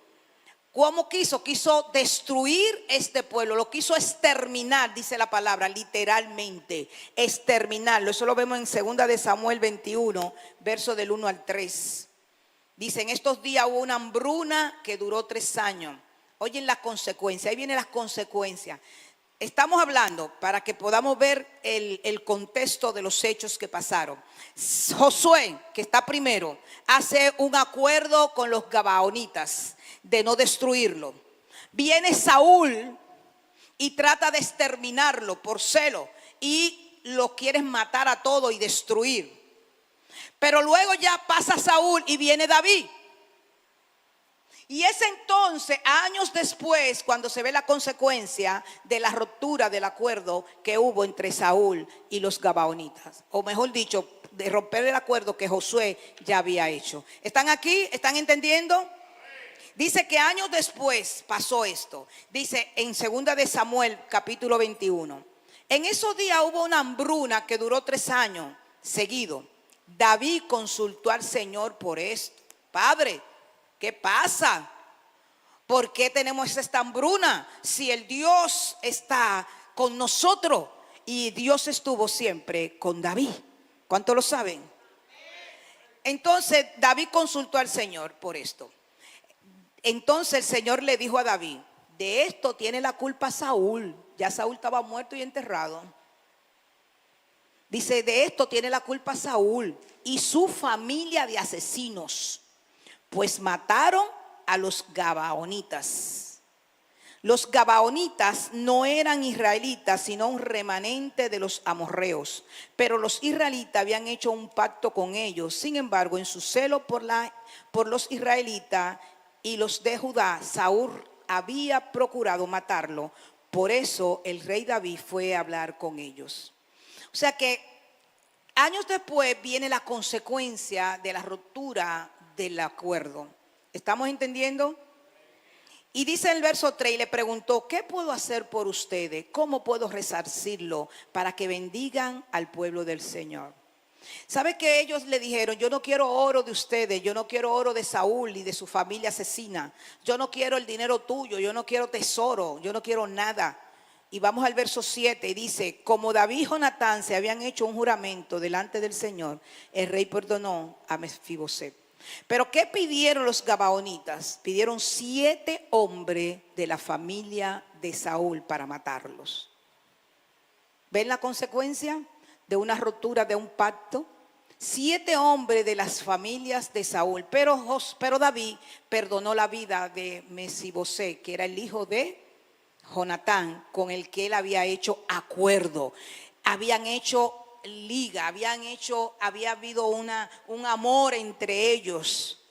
¿Cómo quiso? Quiso destruir este pueblo, lo quiso exterminar, dice la palabra, literalmente, exterminarlo. Eso lo vemos en 2 de Samuel 21, verso del 1 al 3. Dice, en estos días hubo una hambruna que duró 3 años. Oyen las consecuencias, ahí vienen las consecuencias. Estamos hablando para que podamos ver el contexto de los hechos que pasaron. Josué, que está primero, hace un acuerdo con los gabaonitas de no destruirlo. Viene Saúl y trata de exterminarlo por celo y lo quieren matar a todo y destruir. Pero luego ya pasa Saúl y viene David. Y es entonces, años después, cuando se ve la consecuencia de la ruptura del acuerdo que hubo entre Saúl y los gabaonitas. O mejor dicho, de romper el acuerdo que Josué ya había hecho. ¿Están aquí? ¿Están entendiendo? Dice que años después pasó esto. Dice en 2 de Samuel capítulo 21. En esos días hubo una hambruna que duró 3 años seguido. David consultó al Señor por esto. Padre, ¿qué pasa? ¿Por qué tenemos esta hambruna? Si el Dios está con nosotros. Y Dios estuvo siempre con David. ¿Cuántos lo saben? Entonces David consultó al Señor por esto. Entonces el Señor le dijo a David, de esto tiene la culpa Saúl. Ya Saúl estaba muerto y enterrado. Dice, de esto tiene la culpa Saúl y su familia de asesinos, pues mataron a los gabaonitas. Los gabaonitas no eran israelitas, sino un remanente de los amorreos. Pero los israelitas habían hecho un pacto con ellos. Sin embargo, en su celo por los israelitas y los de Judá, Saúl había procurado matarlo. Por eso el rey David fue a hablar con ellos. O sea que años después viene la consecuencia de la ruptura del acuerdo. ¿Estamos entendiendo? Y dice el verso 3, y le preguntó, ¿qué puedo hacer por ustedes? ¿Cómo puedo resarcirlo para que bendigan al pueblo del Señor? ¿Sabe que ellos le dijeron, yo no quiero oro de ustedes, yo no quiero oro de Saúl y de su familia asesina, yo no quiero el dinero tuyo, yo no quiero tesoro, yo no quiero nada? Y vamos al verso 7 y dice, como David y Jonatán se habían hecho un juramento delante del Señor, el rey perdonó a Mefiboset. Pero ¿qué pidieron los gabaonitas? Pidieron 7 hombres de la familia de Saúl para matarlos. ¿Ven la consecuencia de una ruptura de un pacto? 7 hombres de las familias de Saúl. Pero David perdonó la vida de Mefiboset, que era el hijo de Jonatán, con el que él había hecho acuerdo. Habían hecho liga, había habido un amor entre ellos.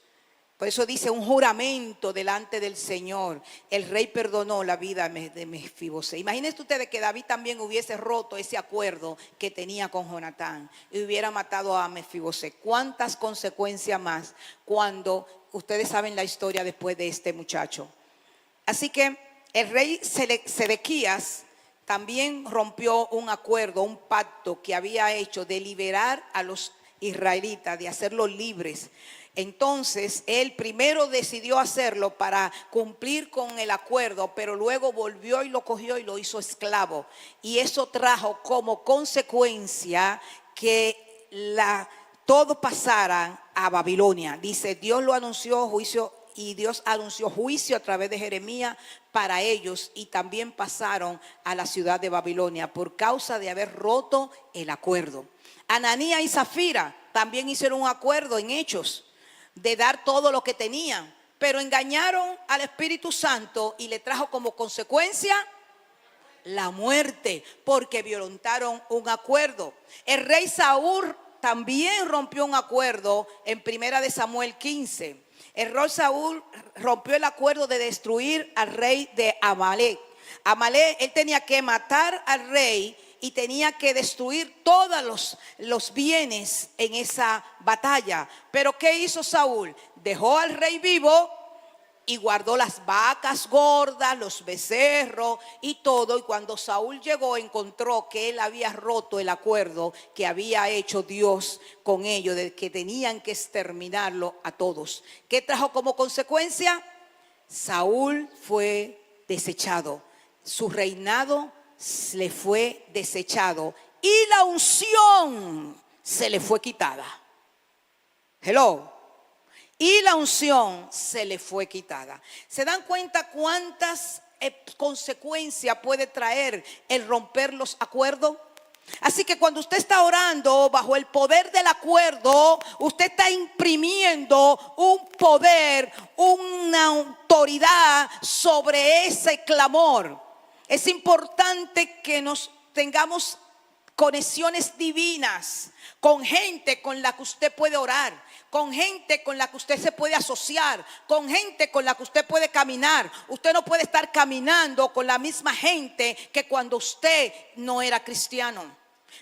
Por eso dice un juramento delante del Señor. El rey perdonó la vida de Mefiboset. Imagínense ustedes que David también hubiese roto ese acuerdo que tenía con Jonatán y hubiera matado a Mefiboset. ¿Cuántas consecuencias más cuando ustedes saben la historia después de este muchacho? Así que el rey Sedequías también rompió un acuerdo, un pacto que había hecho de liberar a los israelitas, de hacerlos libres. Entonces, él primero decidió hacerlo para cumplir con el acuerdo, pero luego volvió y lo cogió y lo hizo esclavo. Y eso trajo como consecuencia que todo pasara a Babilonia. Dice, Dios lo anunció juicio, y Dios anunció juicio a través de Jeremías para ellos, y también pasaron a la ciudad de Babilonia por causa de haber roto el acuerdo. Ananías y Zafira también hicieron un acuerdo en Hechos de dar todo lo que tenían, pero engañaron al Espíritu Santo y le trajo como consecuencia la muerte, porque violentaron un acuerdo. El rey Saúl también rompió un acuerdo en 1 Samuel 15. El rey Saúl rompió el acuerdo de destruir al rey de Amalek. Amalek, él tenía que matar al rey y tenía que destruir todos los bienes en esa batalla. Pero ¿qué hizo Saúl? Dejó al rey vivo y guardó las vacas gordas, los becerros y todo. Y cuando Saúl llegó, encontró que él había roto el acuerdo que había hecho Dios con ellos, de que tenían que exterminarlo a todos. ¿Qué trajo como consecuencia? Saúl fue desechado. Su reinado le fue desechado y la unción se le fue quitada. Hello. Y la unción se le fue quitada. ¿Se dan cuenta cuántas consecuencias puede traer el romper los acuerdos? Así que cuando usted está orando bajo el poder del acuerdo, usted está imprimiendo un poder, una autoridad sobre ese clamor. Es importante que nos tengamos conexiones divinas con gente con la que usted puede orar, con gente con la que usted se puede asociar, con gente con la que usted puede caminar. Usted no puede estar caminando con la misma gente que cuando usted no era cristiano.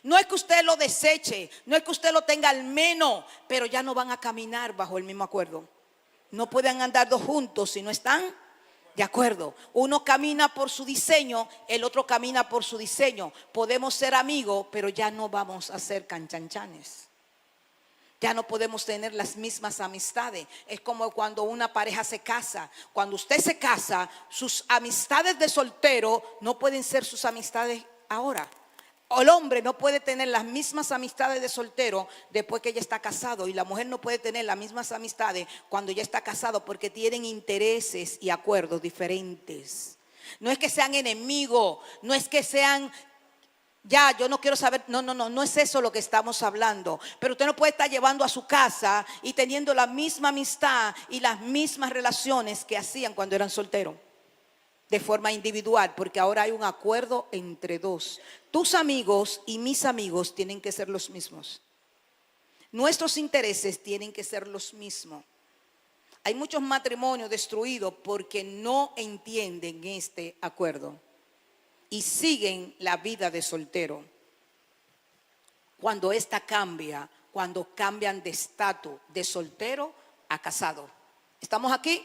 No es que usted lo deseche, no es que usted lo tenga al menos, pero ya no van a caminar bajo el mismo acuerdo. No pueden andar dos juntos si no están de acuerdo. Uno camina por su diseño, el otro camina por su diseño. Podemos ser amigos, pero ya no vamos a ser canchanchanes. Ya no podemos tener las mismas amistades. Es como cuando una pareja se casa. Cuando usted se casa, sus amistades de soltero no pueden ser sus amistades ahora. El hombre no puede tener las mismas amistades de soltero después que ya está casado, y la mujer no puede tener las mismas amistades cuando ya está casado, porque tienen intereses y acuerdos diferentes. No es que sean enemigos, no es que sean, ya yo no quiero saber, no es eso lo que estamos hablando. Pero usted no puede estar llevando a su casa y teniendo la misma amistad y las mismas relaciones que hacían cuando eran solteros, de forma individual, porque ahora hay un acuerdo entre dos. Tus amigos y mis amigos tienen que ser los mismos. Nuestros intereses tienen que ser los mismos. Hay muchos matrimonios destruidos porque no entienden este acuerdo y siguen la vida de soltero. Cuando esta cambia, cuando cambian de estatus de soltero a casado. ¿Estamos aquí?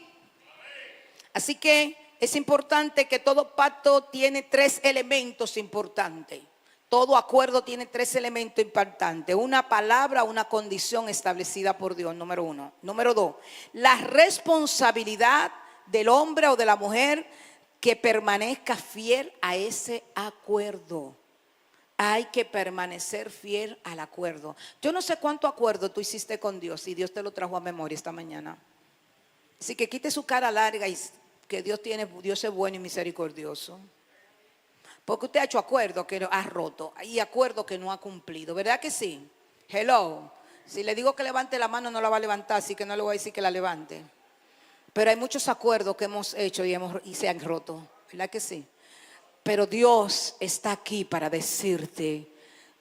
Así que es importante que todo pacto tiene tres elementos importantes. Todo acuerdo tiene tres elementos importantes. Una palabra, una condición establecida por Dios, número uno. Número dos, la responsabilidad del hombre o de la mujer que permanezca fiel a ese acuerdo. Hay que permanecer fiel al acuerdo. Yo no sé cuánto acuerdo tú hiciste con Dios y Dios te lo trajo a memoria esta mañana. Así que quite su cara larga y que Dios es bueno y misericordioso. Porque usted ha hecho acuerdo que ha roto y acuerdo que no ha cumplido, ¿verdad que sí? Hello. Si le digo que levante la mano, no la va a levantar, así que no le voy a decir que la levante. Pero hay muchos acuerdos que hemos hecho y se han roto, ¿verdad que sí? Pero Dios está aquí para decirte: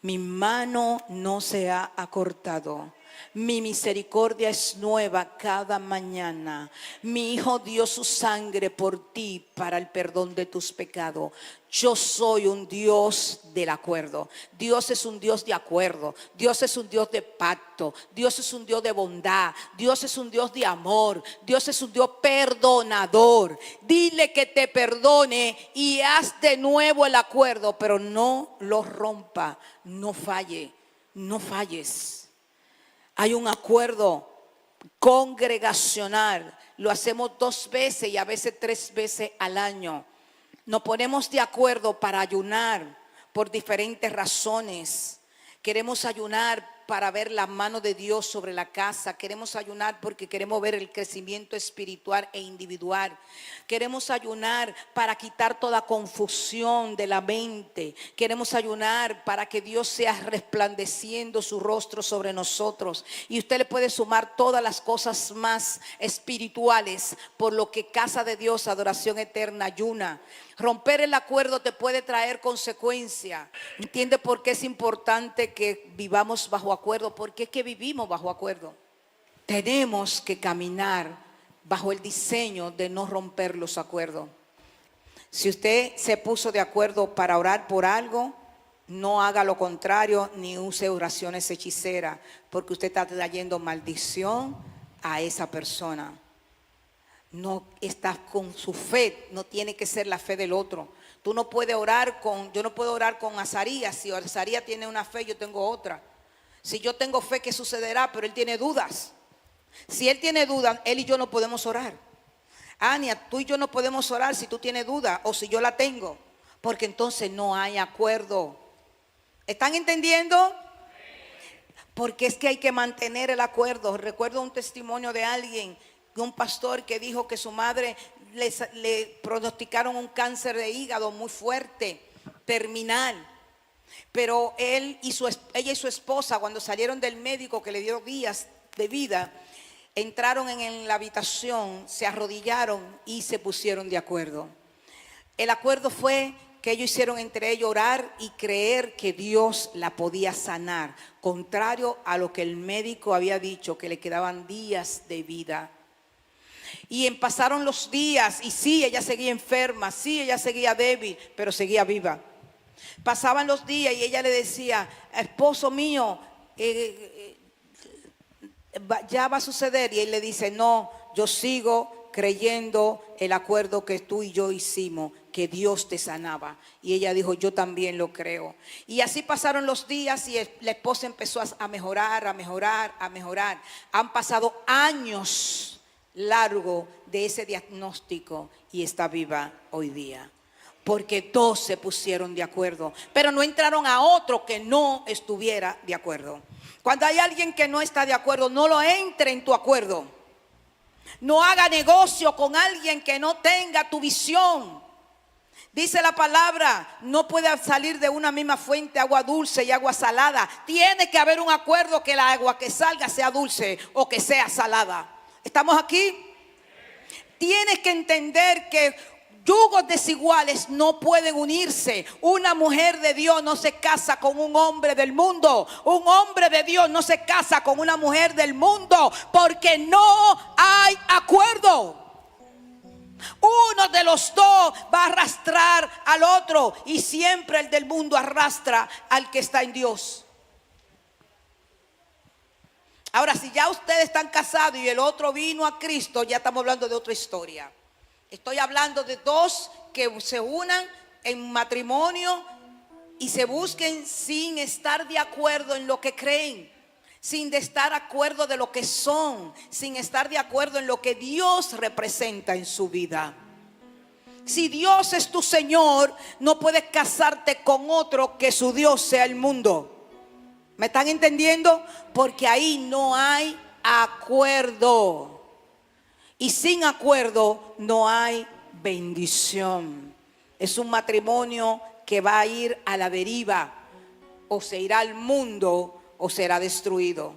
mi mano no se ha acortado. Mi misericordia es nueva cada mañana. Mi Hijo dio su sangre por ti para el perdón de tus pecados. Yo soy un Dios del acuerdo. Dios es un Dios de acuerdo. Dios es un Dios de pacto. Dios es un Dios de bondad. Dios es un Dios de amor. Dios es un Dios perdonador. Dile que te perdone y haz de nuevo el acuerdo, pero no lo rompa. No falle. No falles. Hay un acuerdo congregacional. Lo hacemos 2 veces y a veces 3 veces al año. Nos ponemos de acuerdo para ayunar por diferentes razones. Queremos ayunar para ver la mano de Dios sobre la casa. Queremos ayunar porque queremos ver el crecimiento espiritual e individual. Queremos ayunar para quitar toda confusión de la mente. Queremos ayunar para que Dios sea resplandeciendo su rostro sobre nosotros. Y usted le puede sumar todas las cosas más espirituales, por lo que Casa de Dios, Adoración Eterna, ayuna. Romper el acuerdo te puede traer consecuencias. ¿Entiende por qué es importante que vivamos bajo acuerdo? Porque es que vivimos bajo acuerdo. Tenemos que caminar bajo el diseño de no romper los acuerdos. Si usted se puso de acuerdo para orar por algo, no haga lo contrario ni use oraciones hechiceras, porque usted está trayendo maldición a esa persona. No estás con su fe, no tiene que ser la fe del otro. Tú no puedes orar yo no puedo orar con Azarías. Si Azarías tiene una fe, yo tengo otra. Si yo tengo fe, ¿qué sucederá? Pero él tiene dudas. Si él tiene dudas, él y yo no podemos orar. Ania, tú y yo no podemos orar si tú tienes duda o si yo la tengo, porque entonces no hay acuerdo. ¿Están entendiendo? Porque es que hay que mantener el acuerdo. Recuerdo un testimonio de alguien, de un pastor que dijo que su madre le pronosticaron un cáncer de hígado muy fuerte, terminal. Pero ella y su esposa, cuando salieron del médico que le dio días de vida, entraron en la habitación, se arrodillaron y se pusieron de acuerdo. El acuerdo fue que ellos hicieron entre ellos orar y creer que Dios la podía sanar, contrario a lo que el médico había dicho, que le quedaban días de vida. Y pasaron los días y sí, ella seguía enferma, sí, ella seguía débil, pero seguía viva. Pasaban los días y ella le decía: esposo mío, ya va a suceder. Y él le dice: no, yo sigo creyendo el acuerdo que tú y yo hicimos, que Dios te sanaba. Y ella dijo: yo también lo creo. Y así pasaron los días y la esposa empezó a mejorar, a mejorar, a mejorar. Han pasado años largo de ese diagnóstico y está viva hoy día, porque dos se pusieron de acuerdo, pero no entraron a otro que no estuviera de acuerdo. Cuando hay alguien que no está de acuerdo, no lo entre en tu acuerdo. No haga negocio con alguien que no tenga tu visión. Dice la palabra: no puede salir de una misma fuente agua dulce y agua salada. Tiene que haber un acuerdo, que la agua que salga sea dulce o que sea salada. ¿Estamos aquí? Tienes que entender que yugos desiguales no pueden unirse. Una mujer de Dios no se casa con un hombre del mundo. Un hombre de Dios no se casa con una mujer del mundo, porque no hay acuerdo. Uno de los dos va a arrastrar al otro, y siempre el del mundo arrastra al que está en Dios. Ahora, si ya ustedes están casados y el otro vino a Cristo, ya estamos hablando de otra historia. Estoy hablando de dos que se unan en matrimonio y se busquen sin estar de acuerdo en lo que creen, sin estar de acuerdo de lo que son, sin estar de acuerdo en lo que Dios representa en su vida. Si Dios es tu Señor, no puedes casarte con otro que su Dios sea el mundo. ¿Me están entendiendo? Porque ahí no hay acuerdo. Y sin acuerdo no hay bendición. Es un matrimonio que va a ir a la deriva. O se irá al mundo o será destruido.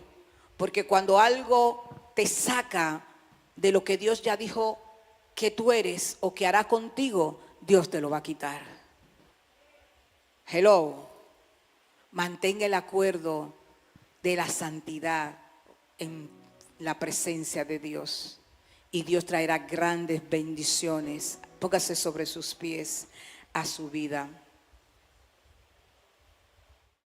Porque cuando algo te saca de lo que Dios ya dijo que tú eres o que hará contigo, Dios te lo va a quitar. Hello. Mantenga el acuerdo de la santidad en la presencia de Dios, y Dios traerá grandes bendiciones. Póngase sobre sus pies a su vida.